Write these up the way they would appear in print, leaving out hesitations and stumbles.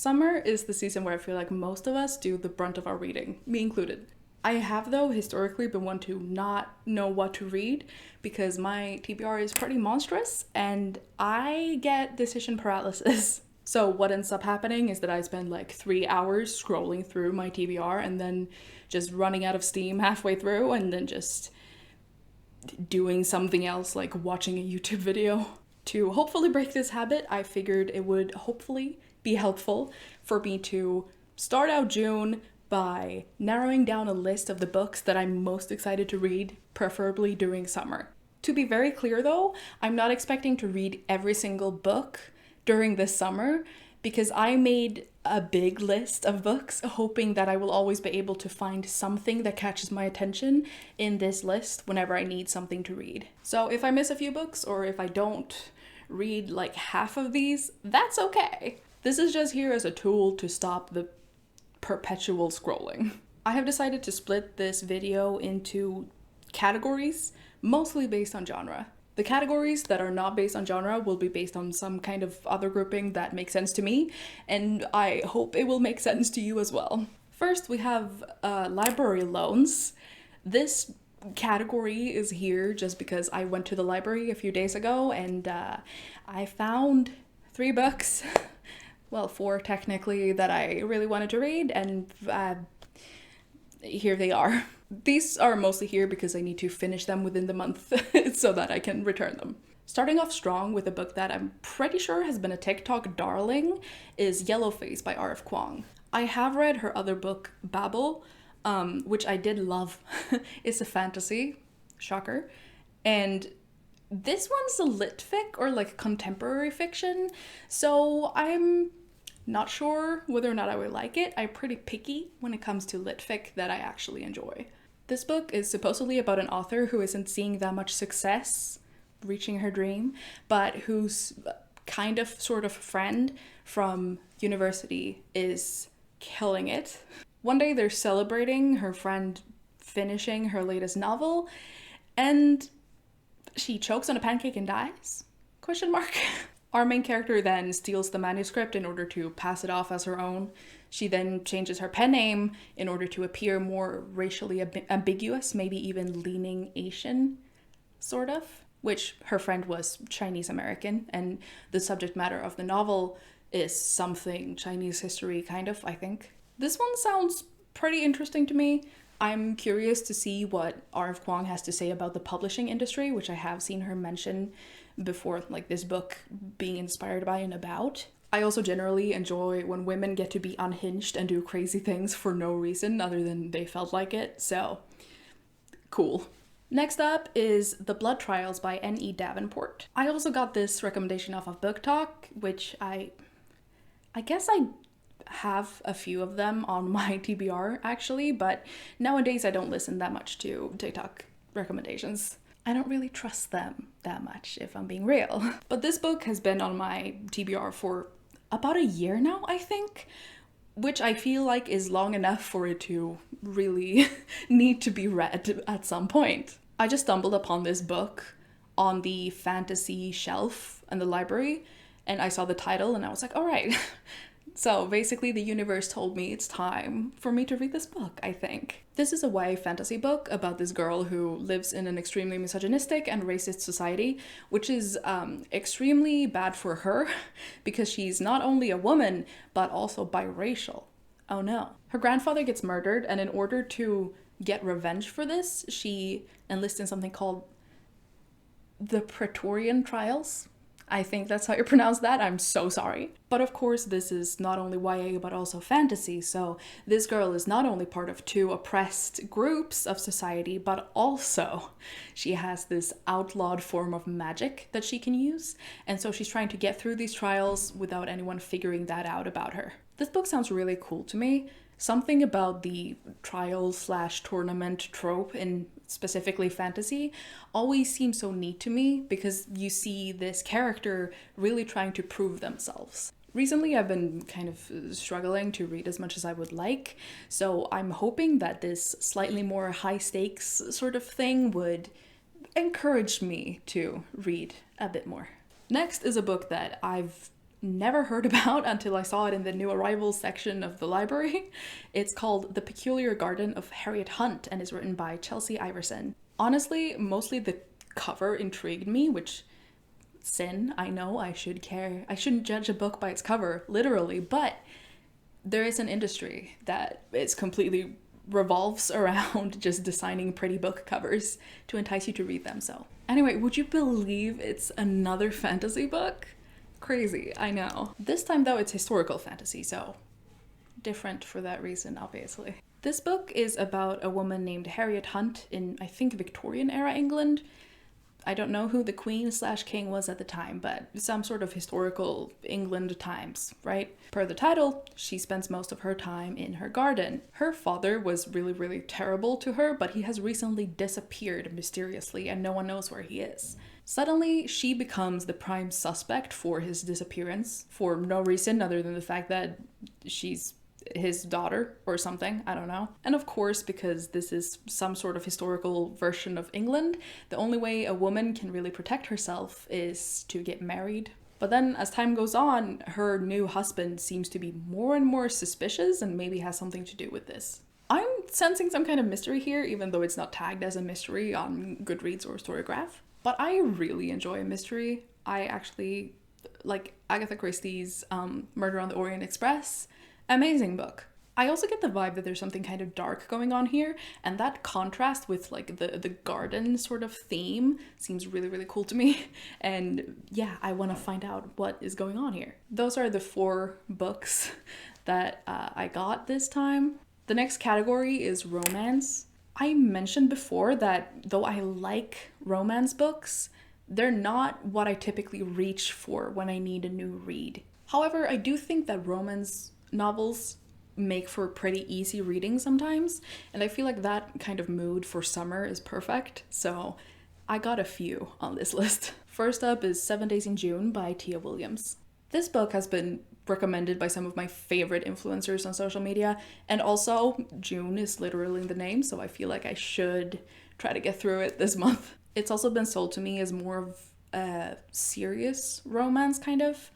Summer is the season where I feel like most of us do the brunt of our reading, me included. I have, though, historically been one to not know what to read because my TBR is pretty monstrous and I get decision paralysis. So what ends up happening is that I spend like 3 hours scrolling through my TBR and then just running out of steam halfway through and then just doing something else like watching a YouTube video. To hopefully break this habit, I figured it would hopefully be helpful for me to start out June by narrowing down a list of the books that I'm most excited to read, preferably during summer. To be very clear though, I'm not expecting to read every single book during this summer because I made a big list of books hoping that I will always be able to find something that catches my attention in this list whenever I need something to read. So if I miss a few books or if I don't read like half of these, that's okay. This is just here as a tool to stop the perpetual scrolling. I have decided to split this video into categories, mostly based on genre. The categories that are not based on genre will be based on some kind of other grouping that makes sense to me, and I hope it will make sense to you as well. First, we have library loans. This category is here just because I went to the library a few days ago and I found 3 books. Well, 4 technically, that I really wanted to read, and here they are. These are mostly here because I need to finish them within the month so that I can return them. Starting off strong with a book that I'm pretty sure has been a TikTok darling is Yellowface by R.F. Kuang. I have read her other book, Babel, which I did love. It's a fantasy, shocker, and this one's a lit fic or like contemporary fiction, so I'm not sure whether or not I would like it. I'm pretty picky when it comes to lit fic that I actually enjoy. This book is supposedly about an author who isn't seeing that much success reaching her dream, but whose kind of sort of friend from university is killing it. One day they're celebrating her friend finishing her latest novel, and she chokes on a pancake and dies? Question mark. Our main character then steals the manuscript in order to pass it off as her own. She then changes her pen name in order to appear more racially ambiguous, maybe even leaning Asian, sort of, which her friend was Chinese American, and the subject matter of the novel is something Chinese history, kind of, I think. This one sounds pretty interesting to me. I'm curious to see what R.F. Kuang has to say about the publishing industry, which I have seen her mention before, like this book being inspired by and about. I also generally enjoy when women get to be unhinged and do crazy things for no reason other than they felt like it, so cool. Next up is The Blood Trials by N.E. Davenport. I also got this recommendation off of Book Talk, which I guess I have a few of them on my TBR actually, but nowadays I don't listen that much to TikTok recommendations. I don't really trust them that much, if I'm being real. But this book has been on my TBR for about a year now, I think, which I feel like is long enough for it to really need to be read at some point. I just stumbled upon this book on the fantasy shelf in the library, and I saw the title and I was like, all right. So basically the universe told me it's time for me to read this book, I think. This is a YA fantasy book about this girl who lives in an extremely misogynistic and racist society, which is extremely bad for her because she's not only a woman, but also biracial. Oh no. Her grandfather gets murdered, and in order to get revenge for this, she enlists in something called the Praetorian Trials. I think that's how you pronounce that. I'm so sorry. But of course, this is not only YA, but also fantasy. So this girl is not only part of 2 oppressed groups of society, but also she has this outlawed form of magic that she can use. And so she's trying to get through these trials without anyone figuring that out about her. This book sounds really cool to me. Something about the trial/tournament trope in specifically fantasy always seems so neat to me because you see this character really trying to prove themselves. Recently, I've been kind of struggling to read as much as I would like, so I'm hoping that this slightly more high stakes sort of thing would encourage me to read a bit more. Next is a book that I've never heard about until I saw it in the new arrivals section of the library. It's called The Peculiar Garden of Harriet Hunt and is written by Chelsea Iverson. Honestly, mostly the cover intrigued me, which sin, I know, I shouldn't judge a book by its cover, literally, but there is an industry that is completely revolves around just designing pretty book covers to entice you to read them. So anyway, would you believe it's another fantasy book? Crazy, I know. This time though, it's historical fantasy, so different for that reason, obviously. This book is about a woman named Harriet Hunt in, I think, Victorian era England. I don't know who the queen/king was at the time, but some sort of historical England times, right? Per the title, she spends most of her time in her garden. Her father was really, really terrible to her, but he has recently disappeared mysteriously and no one knows where he is. Suddenly, she becomes the prime suspect for his disappearance for no reason other than the fact that she's his daughter or something, I don't know. And of course, because this is some sort of historical version of England, the only way a woman can really protect herself is to get married. But then as time goes on, her new husband seems to be more and more suspicious and maybe has something to do with this. I'm sensing some kind of mystery here, even though it's not tagged as a mystery on Goodreads or Storygraph. But I really enjoy a mystery. I actually like Agatha Christie's Murder on the Orient Express. Amazing book. I also get the vibe that there's something kind of dark going on here, and that contrast with like the garden sort of theme seems really, really cool to me. And yeah, I want to find out what is going on here. Those are the 4 books that I got this time. The next category is romance. I mentioned before that though I like romance books, they're not what I typically reach for when I need a new read. However, I do think that romance novels make for pretty easy reading sometimes, and I feel like that kind of mood for summer is perfect, so I got a few on this list. First up is 7 Days in June by Tia Williams. This book has been recommended by some of my favorite influencers on social media, and also June is literally in the name, so I feel like I should try to get through it this month. It's also been sold to me as more of a serious romance kind of,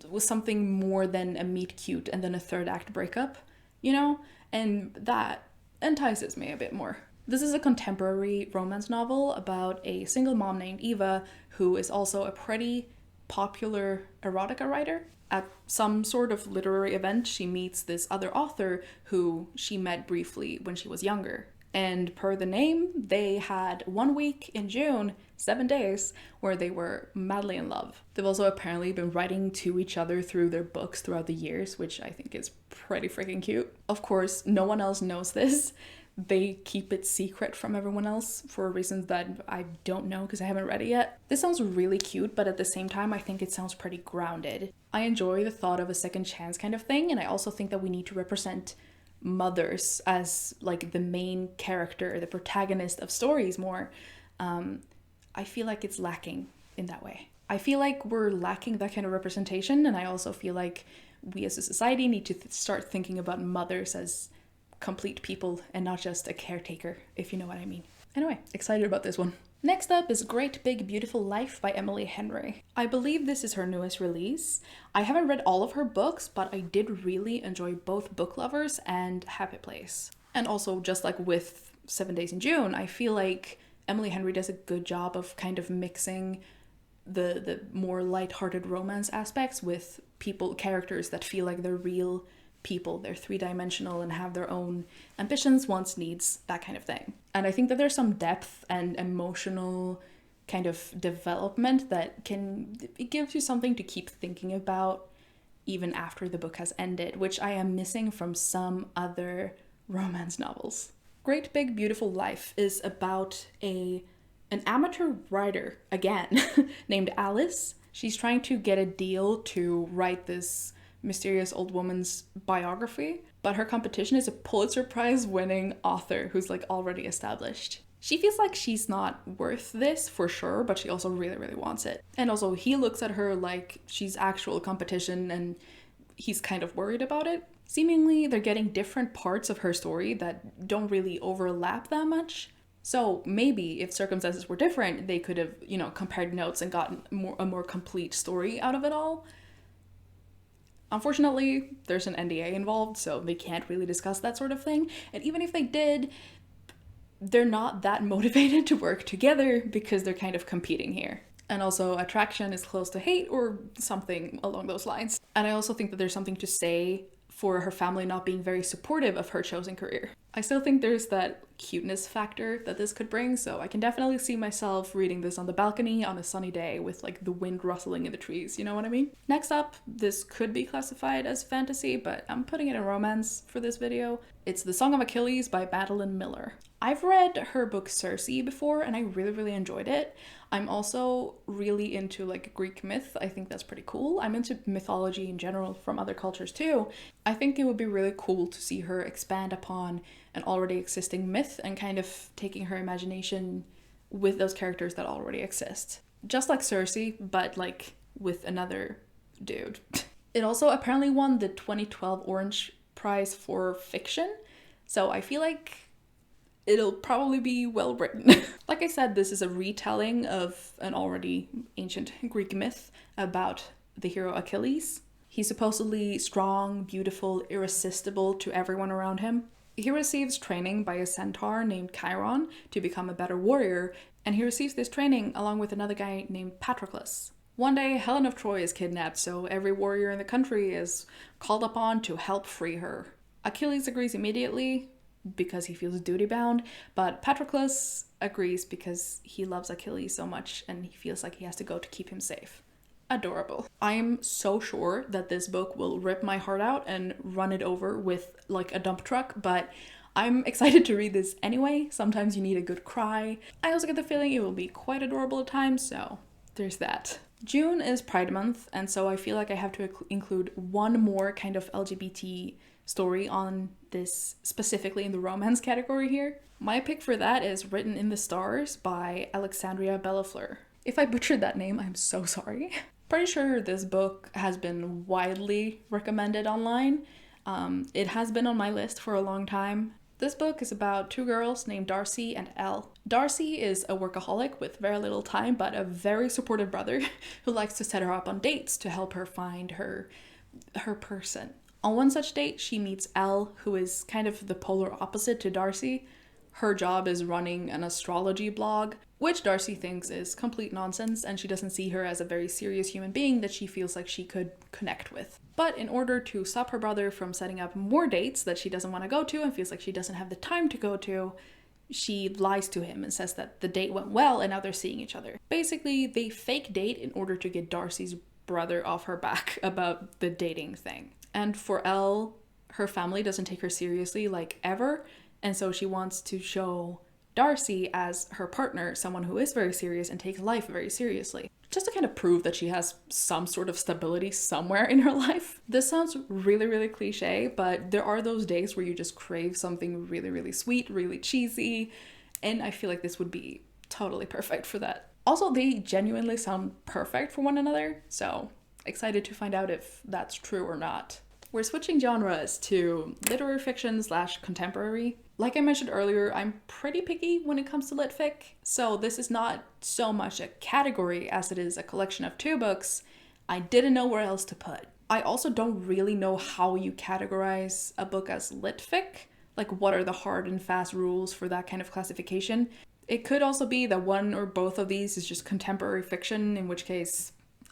with something more than a meet cute and then a third act breakup, you know? And that entices me a bit more. This is a contemporary romance novel about a single mom named Eva who is also a pretty popular erotica writer. At some sort of literary event, she meets this other author who she met briefly when she was younger. And per the name, they had 1 week in June, 7 days, where they were madly in love. They've also apparently been writing to each other through their books throughout the years, which I think is pretty freaking cute. Of course, no one else knows this. They keep it secret from everyone else for reasons that I don't know because I haven't read it yet. This sounds really cute, but at the same time, I think it sounds pretty grounded. I enjoy the thought of a second chance kind of thing, and I also think that we need to represent mothers as like the main character, the protagonist of stories more. I feel like it's lacking in that way. I feel like we're lacking that kind of representation, and I also feel like we as a society need to start thinking about mothers as complete people and not just a caretaker, if you know what I mean. Anyway, excited about this one. Next up is Great Big Beautiful Life by Emily Henry. I believe this is her newest release. I haven't read all of her books, but I did really enjoy both Book Lovers and Happy Place. And also, just like with 7 Days in June, I feel like Emily Henry does a good job of kind of mixing the more lighthearted romance aspects with characters that feel like they're real people. They're 3-dimensional and have their own ambitions, wants, needs, that kind of thing. And I think that there's some depth and emotional kind of development that it gives you something to keep thinking about even after the book has ended, which I am missing from some other romance novels. Great Big Beautiful Life is about an amateur writer, again, named Alice. She's trying to get a deal to write this mysterious old woman's biography, but her competition is a Pulitzer Prize winning author who's like already established. She feels like she's not worth this for sure, but she also really, really wants it. And also he looks at her like she's actual competition and he's kind of worried about it. Seemingly they're getting different parts of her story that don't really overlap that much. So maybe if circumstances were different, they could have, compared notes and gotten a more complete story out of it all. Unfortunately, there's an NDA involved, so they can't really discuss that sort of thing. And even if they did, they're not that motivated to work together because they're kind of competing here. And also, attraction is close to hate or something along those lines. And I also think that there's something to say for her family not being very supportive of her chosen career. I still think there's that cuteness factor that this could bring, so I can definitely see myself reading this on the balcony on a sunny day with like the wind rustling in the trees, you know what I mean? Next up, this could be classified as fantasy, but I'm putting it in romance for this video. It's The Song of Achilles by Madeline Miller. I've read her book Circe before and I really enjoyed it. I'm also really into like Greek myth. I think that's pretty cool. I'm into mythology in general from other cultures too. I think it would be really cool to see her expand upon an already existing myth and kind of taking her imagination with those characters that already exist. Just like Circe, but like with another dude. It also apparently won the 2012 Orange Prize for Fiction, so I feel like it'll probably be well written. Like I said, this is a retelling of an already ancient Greek myth about the hero Achilles. He's supposedly strong, beautiful, irresistible to everyone around him. He receives training by a centaur named Chiron to become a better warrior, and he receives this training along with another guy named Patroclus. One day, Helen of Troy is kidnapped, so every warrior in the country is called upon to help free her. Achilles agrees immediately because he feels duty-bound, but Patroclus agrees because he loves Achilles so much and he feels like he has to go to keep him safe. Adorable. I'm so sure that this book will rip my heart out and run it over with like a dump truck, but I'm excited to read this anyway. Sometimes you need a good cry. I also get the feeling it will be quite adorable at times, so there's that. June is Pride Month, and so I feel like I have to include one more kind of LGBT story on this, specifically in the romance category here. My pick for that is Written in the Stars by Alexandria Bellafleur. If I butchered that name, I'm so sorry. Pretty sure this book has been widely recommended online. It has been on my list for a long time. This book is about two girls named Darcy and Elle. Darcy is a workaholic with very little time, but a very supportive brother who likes to set her up on dates to help her find her person. On one such date, she meets Elle, who is kind of the polar opposite to Darcy. Her job is running an astrology blog, which Darcy thinks is complete nonsense, and she doesn't see her as a very serious human being that she feels like she could connect with. But in order to stop her brother from setting up more dates that she doesn't want to go to and feels like she doesn't have the time to go to, she lies to him and says that the date went well and now they're seeing each other. Basically, they fake date in order to get Darcy's brother off her back about the dating thing. And for Elle, her family doesn't take her seriously, like, ever, and so she wants to show Darcy as her partner, someone who is very serious and takes life very seriously, just to kind of prove that she has some sort of stability somewhere in her life. This sounds really cliche, but there are those days where you just crave something really sweet, really cheesy, and I feel like this would be totally perfect for that. Also, they genuinely sound perfect for one another, so excited to find out if that's true or not. We're switching genres to literary fiction / contemporary. Like I mentioned earlier, I'm pretty picky when it comes to lit fic, so this is not so much a category as it is a collection of 2 books I didn't know where else to put. I also don't really know how you categorize a book as lit fic, like what are the hard and fast rules for that kind of classification. It could also be that one or both of these is just contemporary fiction, in which case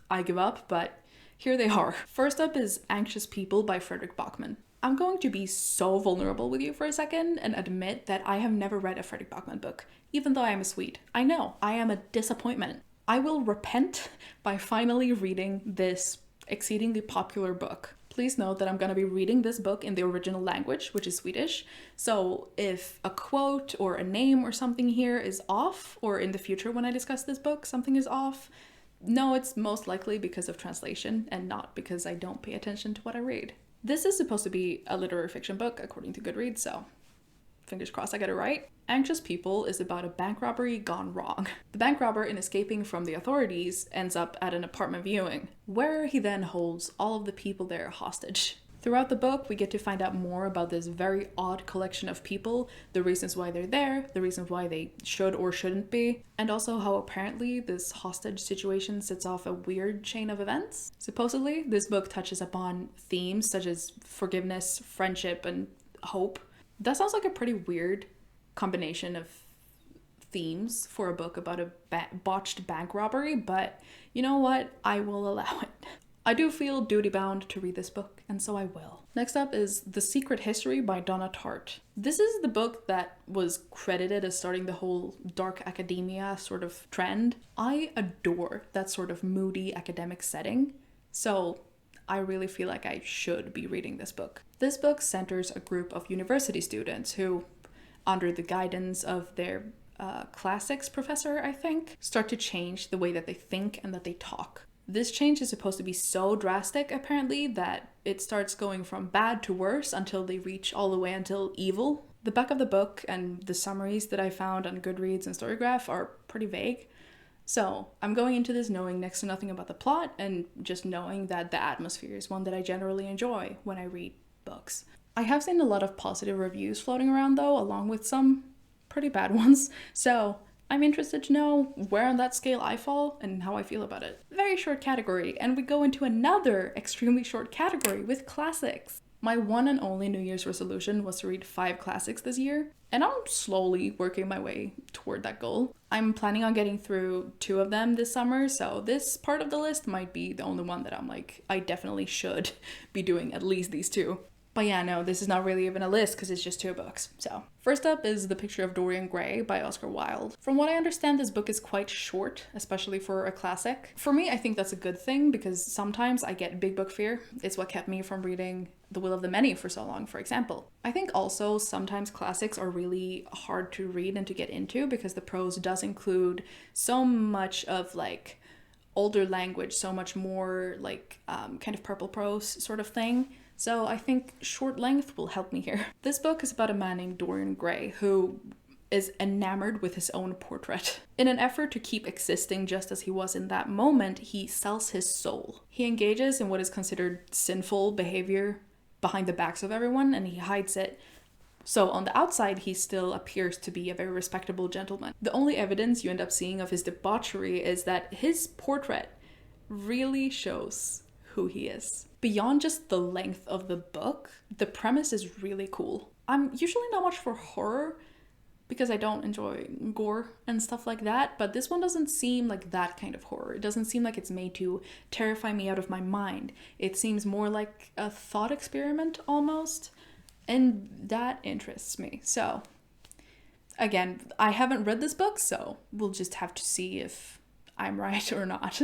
I give up, but here they are. First up is Anxious People by Fredrik Backman. I'm going to be so vulnerable with you for a second and admit that I have never read a Fredrik Backman book, even though I am a Swede. I know, I am a disappointment. I will repent by finally reading this exceedingly popular book. Please note that I'm going to be reading this book in the original language, which is Swedish, so if a quote or a name or something here is off, or in the future when I discuss this book something is off, no, it's most likely because of translation and not because I don't pay attention to what I read. This is supposed to be a literary fiction book, according to Goodreads, so fingers crossed I get it right. Anxious People is about a bank robbery gone wrong. The bank robber, in escaping from the authorities, ends up at an apartment viewing, where he then holds all of the people there hostage. Throughout the book, we get to find out more about this very odd collection of people, the reasons why they're there, the reasons why they should or shouldn't be, and also how apparently this hostage situation sets off a weird chain of events. Supposedly, this book touches upon themes such as forgiveness, friendship, and hope. That sounds like a pretty weird combination of themes for a book about a botched bank robbery, but you know what? I will allow it. I do feel duty-bound to read this book, and so I will. Next up is The Secret History by Donna Tartt. This is the book that was credited as starting the whole dark academia sort of trend. I adore that sort of moody academic setting, so I really feel like I should be reading this book. This book centers a group of university students who, under the guidance of their classics professor, I think, start to change the way that they think and that they talk. This change is supposed to be so drastic, apparently, that it starts going from bad to worse until they reach all the way until evil. The back of the book and the summaries that I found on Goodreads and Storygraph are pretty vague. So I'm going into this knowing next to nothing about the plot and just knowing that the atmosphere is one that I generally enjoy when I read books. I have seen a lot of positive reviews floating around though, along with some pretty bad ones. So I'm interested to know where on that scale I fall and how I feel about it. Very short category, and we go into another extremely short category with classics. My one and only New Year's resolution was to read 5 classics this year, and I'm slowly working my way toward that goal. I'm planning on getting through 2 of them this summer, so this part of the list might be the only one that I'm like, I definitely should be doing at least these 2. But yeah, no, this is not really even a list because it's just 2 books. So, first up is The Picture of Dorian Gray by Oscar Wilde. From what I understand, this book is quite short, especially for a classic. For me, I think that's a good thing because sometimes I get big book fear. It's what kept me from reading The Will of the Many for so long, for example. I think also sometimes classics are really hard to read and to get into because the prose does include so much of like older language, so much more like kind of purple prose sort of thing. So I think short length will help me here. This book is about a man named Dorian Gray who is enamored with his own portrait. In an effort to keep existing just as he was in that moment, he sells his soul. He engages in what is considered sinful behavior behind the backs of everyone, and he hides it. So on the outside, he still appears to be a very respectable gentleman. The only evidence you end up seeing of his debauchery is that his portrait really shows who he is. Beyond just the length of the book, the premise is really cool. I'm usually not much for horror because I don't enjoy gore and stuff like that, but this one doesn't seem like that kind of horror. It doesn't seem like it's made to terrify me out of my mind. It seems more like a thought experiment almost, and that interests me. So, again, I haven't read this book, so we'll just have to see if I'm right or not.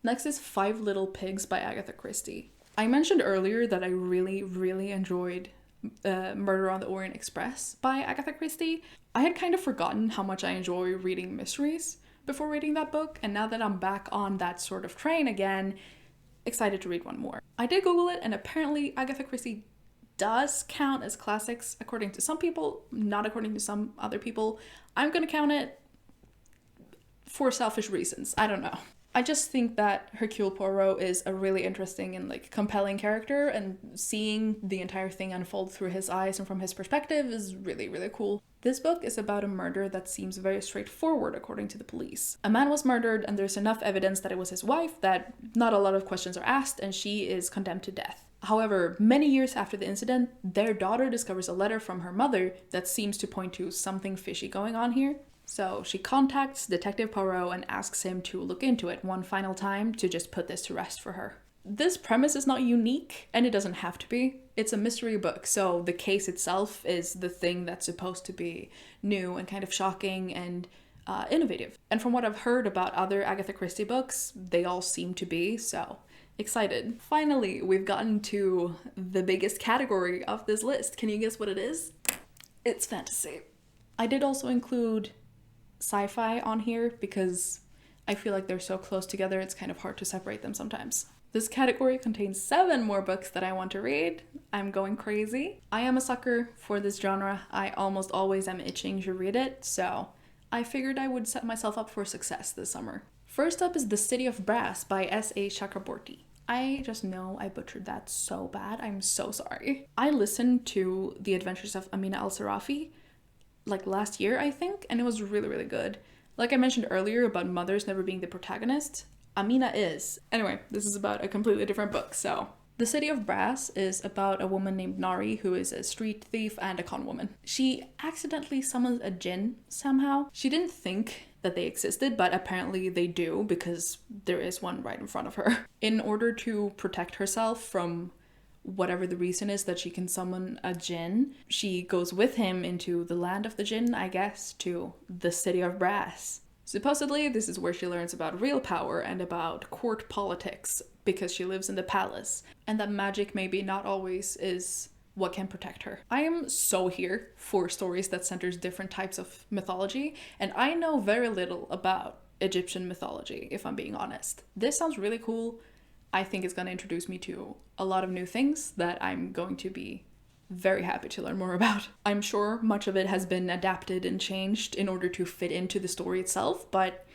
Next is 5 Little Pigs by Agatha Christie. I mentioned earlier that I really enjoyed Murder on the Orient Express by Agatha Christie. I had kind of forgotten how much I enjoy reading mysteries before reading that book, and now that I'm back on that sort of train again, excited to read one more. I did Google it, and apparently Agatha Christie does count as classics according to some people, not according to some other people. I'm gonna count it for selfish reasons. I don't know. I just think that Hercule Poirot is a really interesting and like compelling character, and seeing the entire thing unfold through his eyes and from his perspective is really cool. This book is about a murder that seems very straightforward according to the police. A man was murdered and there's enough evidence that it was his wife that not a lot of questions are asked, and she is condemned to death. However, many years after the incident, their daughter discovers a letter from her mother that seems to point to something fishy going on here. So she contacts Detective Poirot and asks him to look into it one final time to just put this to rest for her. This premise is not unique, and it doesn't have to be. It's a mystery book, so the case itself is the thing that's supposed to be new and kind of shocking and innovative. And from what I've heard about other Agatha Christie books, they all seem to be, so excited. Finally, we've gotten to the biggest category of this list. Can you guess what it is? It's fantasy. I did also include sci-fi on here because I feel like they're so close together, it's kind of hard to separate them sometimes. This category contains 7 more books that I want to read. I'm going crazy. I am a sucker for this genre. I almost always am itching to read it, so I figured I would set myself up for success this summer. First up is The City of Brass by S.A. Chakraborty. I just know I butchered that so bad. I'm so sorry. I listened to The Adventures of Amina al-Sarafi like last year, I think, and it was really, really good. Like I mentioned earlier about mothers never being the protagonist, Amina is. Anyway, this is about a completely different book, so. The City of Brass is about a woman named Nari who is a street thief and a con woman. She accidentally summons a djinn somehow. She didn't think that they existed, but apparently they do because there is one right in front of her. In order to protect herself from whatever the reason is that she can summon a djinn, she goes with him into the land of the djinn, I guess, to the City of Brass. Supposedly, this is where she learns about real power and about court politics because she lives in the palace, and that magic maybe not always is what can protect her. I am so here for stories that centers different types of mythology, and I know very little about Egyptian mythology, if I'm being honest. This sounds really cool. I think it's going to introduce me to a lot of new things that I'm going to be very happy to learn more about. I'm sure much of it has been adapted and changed in order to fit into the story itself, but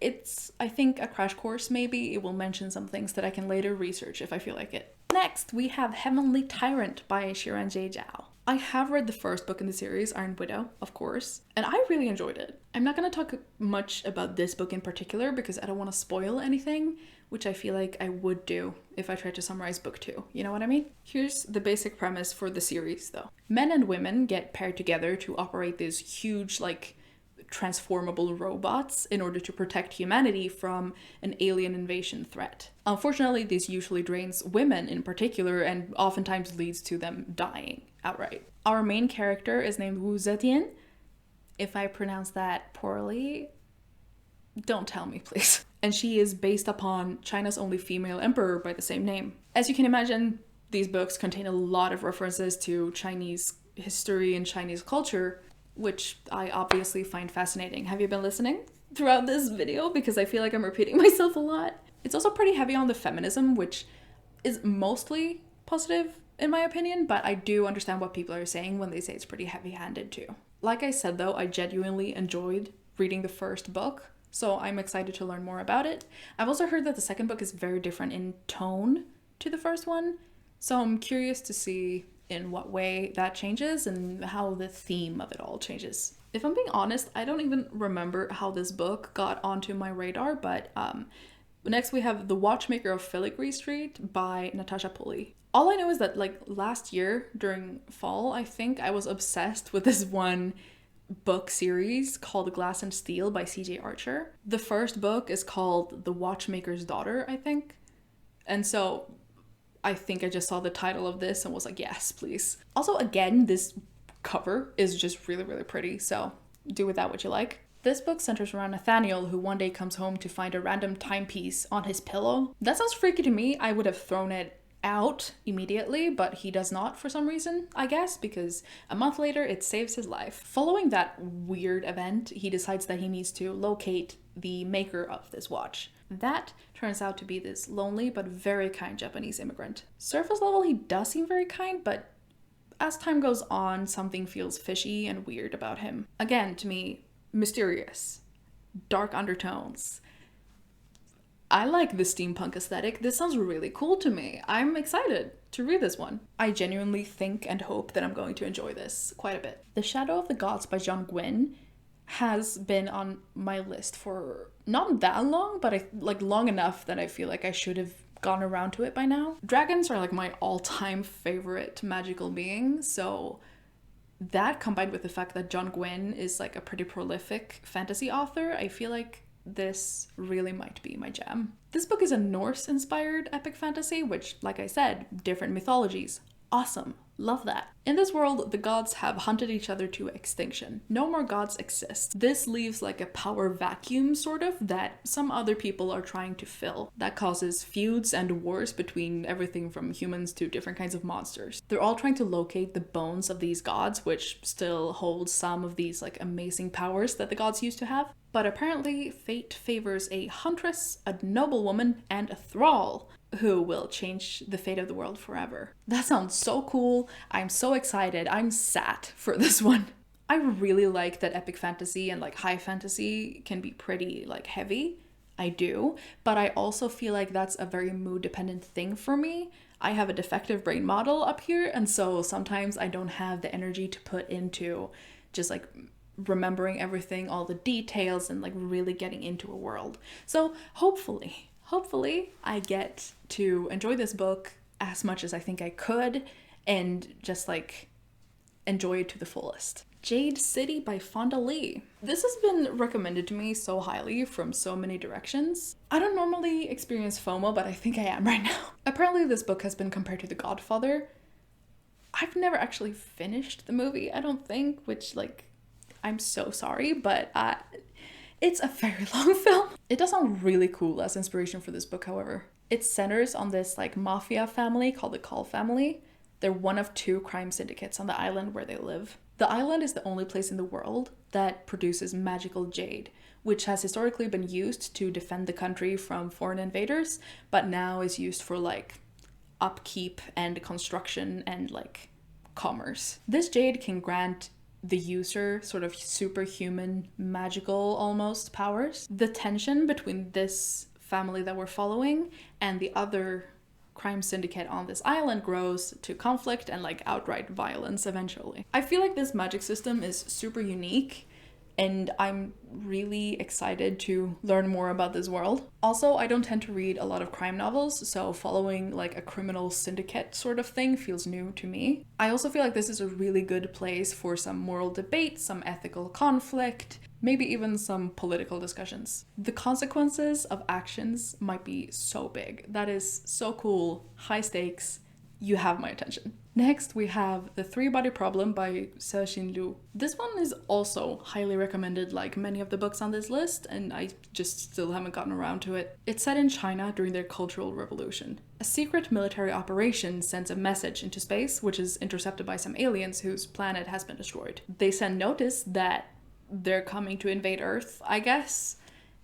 it's, I think, a crash course maybe. It will mention some things that I can later research if I feel like it. Next, we have Heavenly Tyrant by Shiran J. Zhao. I have read the first book in the series, Iron Widow, of course, and I really enjoyed it. I'm not going to talk much about this book in particular because I don't want to spoil anything, which I feel like I would do if I tried to summarize book 2. You know what I mean? Here's the basic premise for the series, though. Men and women get paired together to operate these huge, transformable robots in order to protect humanity from an alien invasion threat. Unfortunately, this usually drains women in particular and oftentimes leads to them dying outright. Our main character is named Wu Zetian. If I pronounce that poorly, don't tell me, please. And she is based upon China's only female emperor by the same name. As you can imagine, these books contain a lot of references to Chinese history and Chinese culture, which I obviously find fascinating. Have you been listening throughout this video? Because I feel like I'm repeating myself a lot. It's also pretty heavy on the feminism, which is mostly positive in my opinion, but I do understand what people are saying when they say it's pretty heavy-handed too. Like I said though, I genuinely enjoyed reading the first book, so I'm excited to learn more about it. I've also heard that the second book is very different in tone to the first one, so I'm curious to see in what way that changes and how the theme of it all changes. If I'm being honest, I don't even remember how this book got onto my radar, but next we have The Watchmaker of Filigree Street by Natasha Pulley. All I know is that last year during fall, I think I was obsessed with this one book series called Glass and Steel by C.J. Archer. The first book is called The Watchmaker's Daughter, I think. And so I think I just saw the title of this and was like, yes, please. Also, again, this cover is just really, really pretty, so do with that what you like. This book centers around Nathaniel, who one day comes home to find a random timepiece on his pillow. That sounds freaky to me. I would have thrown it out immediately, but he does not for some reason, I guess, because a month later it saves his life. Following that weird event, he decides that he needs to locate the maker of this watch. That turns out to be this lonely but very kind Japanese immigrant. Surface level, he does seem very kind, but as time goes on, something feels fishy and weird about him. Again, to me, mysterious, dark undertones. I like the steampunk aesthetic. This sounds really cool to me. I'm excited to read this one. I genuinely think and hope that I'm going to enjoy this quite a bit. The Shadow of the Gods by John Gwynne has been on my list for not that long, but long enough that I feel like I should have gone around to it by now. Dragons are my all-time favorite magical being, so that combined with the fact that John Gwynne is a pretty prolific fantasy author, I feel like this really might be my jam. This book is a Norse-inspired epic fantasy, which, like I said, different mythologies. Awesome. Love that. In this world, the gods have hunted each other to extinction. No more gods exist. This leaves a power vacuum, sort of, that some other people are trying to fill. That causes feuds and wars between everything from humans to different kinds of monsters. They're all trying to locate the bones of these gods, which still hold some of these amazing powers that the gods used to have. But apparently, fate favors a huntress, a noblewoman, and a thrall who will change the fate of the world forever. That sounds so cool. I'm so excited. I'm sat for this one. I really like that epic fantasy and high fantasy can be pretty heavy. I do, but I also feel like that's a very mood dependent thing for me. I have a defective brain model up here, and so sometimes I don't have the energy to put into just like remembering everything, all the details, and like really getting into a world. So hopefully I get to enjoy this book as much as I think I could and just like enjoy it to the fullest. Jade City by Fonda Lee. This has been recommended to me so highly from so many directions. I don't normally experience FOMO, but I think I am right now. Apparently this book has been compared to The Godfather. I've never actually finished the movie, I don't think, which like, I'm so sorry, but it's a very long film. It does sound really cool as inspiration for this book, however. It centers on this like mafia family called the Call family. They're one of 2 crime syndicates on the island where they live. The island is the only place in the world that produces magical jade, which has historically been used to defend the country from foreign invaders, but now is used for like upkeep and construction and like commerce. This jade can grant the user sort of superhuman, magical almost powers. The tension between this family that we're following and the other crime syndicate on this island grows to conflict and like outright violence eventually. I feel like this magic system is super unique and I'm really excited to learn more about this world. Also, I don't tend to read a lot of crime novels, so following like a criminal syndicate sort of thing feels new to me. I also feel like this is a really good place for some moral debate, some ethical conflict, maybe even some political discussions. The consequences of actions might be so big. That is so cool, high stakes. You have my attention. Next, we have The Three-Body Problem by Cixin Liu. This one is also highly recommended like many of the books on this list, and I just still haven't gotten around to it. It's set in China during their Cultural Revolution. A secret military operation sends a message into space, which is intercepted by some aliens whose planet has been destroyed. They send notice that they're coming to invade Earth, I guess.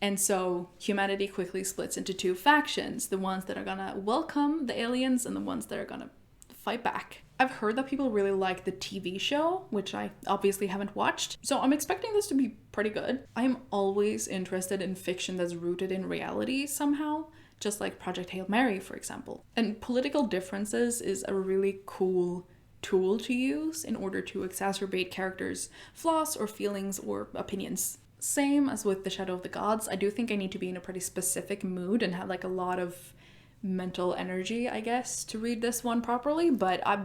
And so humanity quickly splits into 2 factions, the ones that are gonna welcome the aliens and the ones that are gonna fight back. I've heard that people really like the TV show, which I obviously haven't watched, so I'm expecting this to be pretty good. I'm always interested in fiction that's rooted in reality somehow, just like Project Hail Mary, for example. And political differences is a really cool tool to use in order to exacerbate characters' flaws or feelings or opinions. Same as with The Shadow of the Gods, I do think I need to be in a pretty specific mood and have like a lot of mental energy, I guess, to read this one properly, but I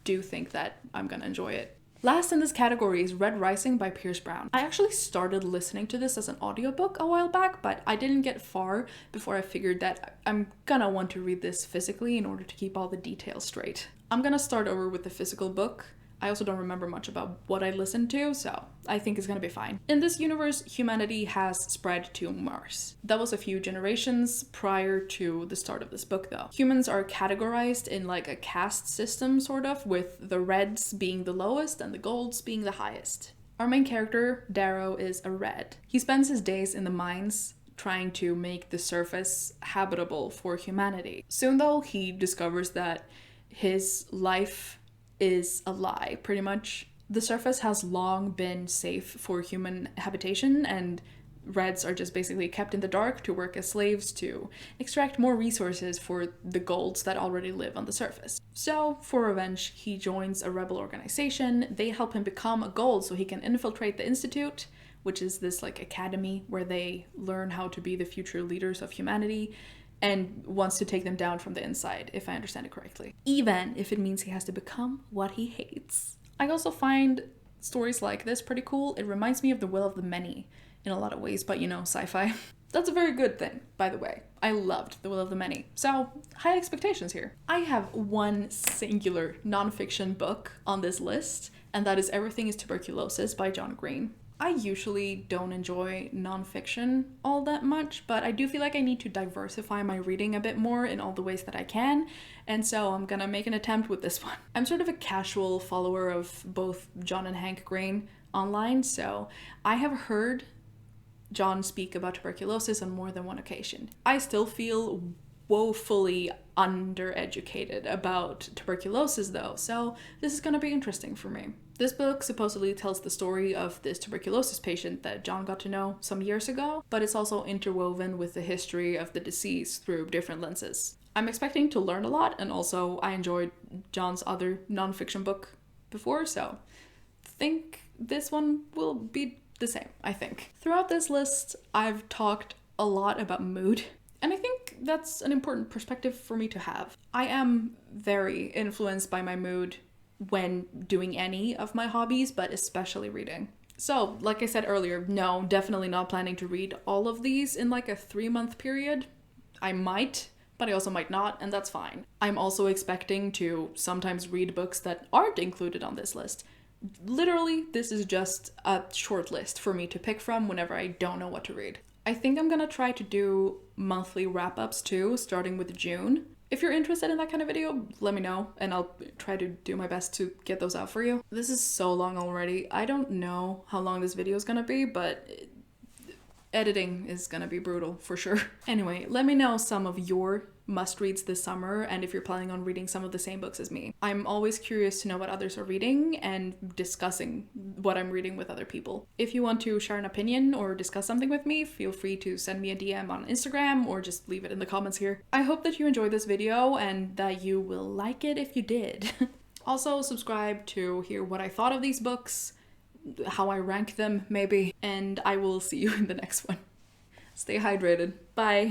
do think that I'm gonna enjoy it. Last in this category is Red Rising by Pierce Brown. I actually started listening to this as an audiobook a while back, but I didn't get far before I figured that I'm gonna want to read this physically in order to keep all the details straight. I'm gonna start over with the physical book. I also don't remember much about what I listened to, so I think it's gonna be fine. In this universe, humanity has spread to Mars. That was a few generations prior to the start of this book, though. Humans are categorized in like a caste system, sort of, with the reds being the lowest and the golds being the highest. Our main character, Darrow, is a red. He spends his days in the mines trying to make the surface habitable for humanity. Soon, though, he discovers that his life is a lie, pretty much. The surface has long been safe for human habitation, and reds are just basically kept in the dark to work as slaves to extract more resources for the golds that already live on the surface. So, for revenge, he joins a rebel organization. They help him become a gold so he can infiltrate the Institute, which is this like academy where they learn how to be the future leaders of humanity, and wants to take them down from the inside, if I understand it correctly. Even if it means he has to become what he hates. I also find stories like this pretty cool. It reminds me of The Will of the Many in a lot of ways, but you know, sci-fi. That's a very good thing, by the way. I loved The Will of the Many, so high expectations here. I have one singular nonfiction book on this list, and that is Everything is Tuberculosis by John Green. I usually don't enjoy nonfiction all that much, but I do feel like I need to diversify my reading a bit more in all the ways that I can, and so I'm gonna make an attempt with this one. I'm sort of a casual follower of both John and Hank Green online, so I have heard John speak about tuberculosis on more than one occasion. I still feel woefully undereducated about tuberculosis though, so this is gonna be interesting for me. This book supposedly tells the story of this tuberculosis patient that John got to know some years ago, but it's also interwoven with the history of the disease through different lenses. I'm expecting to learn a lot, and also I enjoyed John's other nonfiction book before, so I think this one will be the same, I think. Throughout this list, I've talked a lot about mood, and I think that's an important perspective for me to have. I am very influenced by my mood when doing any of my hobbies, but especially reading. So, like I said earlier, no, definitely not planning to read all of these in like a 3-month period. I might, but I also might not, and that's fine. I'm also expecting to sometimes read books that aren't included on this list. Literally, this is just a short list for me to pick from whenever I don't know what to read. I think I'm gonna try to do monthly wrap-ups too, starting with June. If you're interested in that kind of video, let me know, and I'll try to do my best to get those out for you. This is so long already. I don't know how long this video is gonna be, but editing is gonna be brutal for sure. Anyway, let me know some of your must-reads this summer, and if you're planning on reading some of the same books as me. I'm always curious to know what others are reading and discussing what I'm reading with other people. If you want to share an opinion or discuss something with me, feel free to send me a DM on Instagram or just leave it in the comments here. I hope that you enjoyed this video and that you will like it if you did. Also, subscribe to hear what I thought of these books, how I rank them maybe, and I will see you in the next one. Stay hydrated. Bye.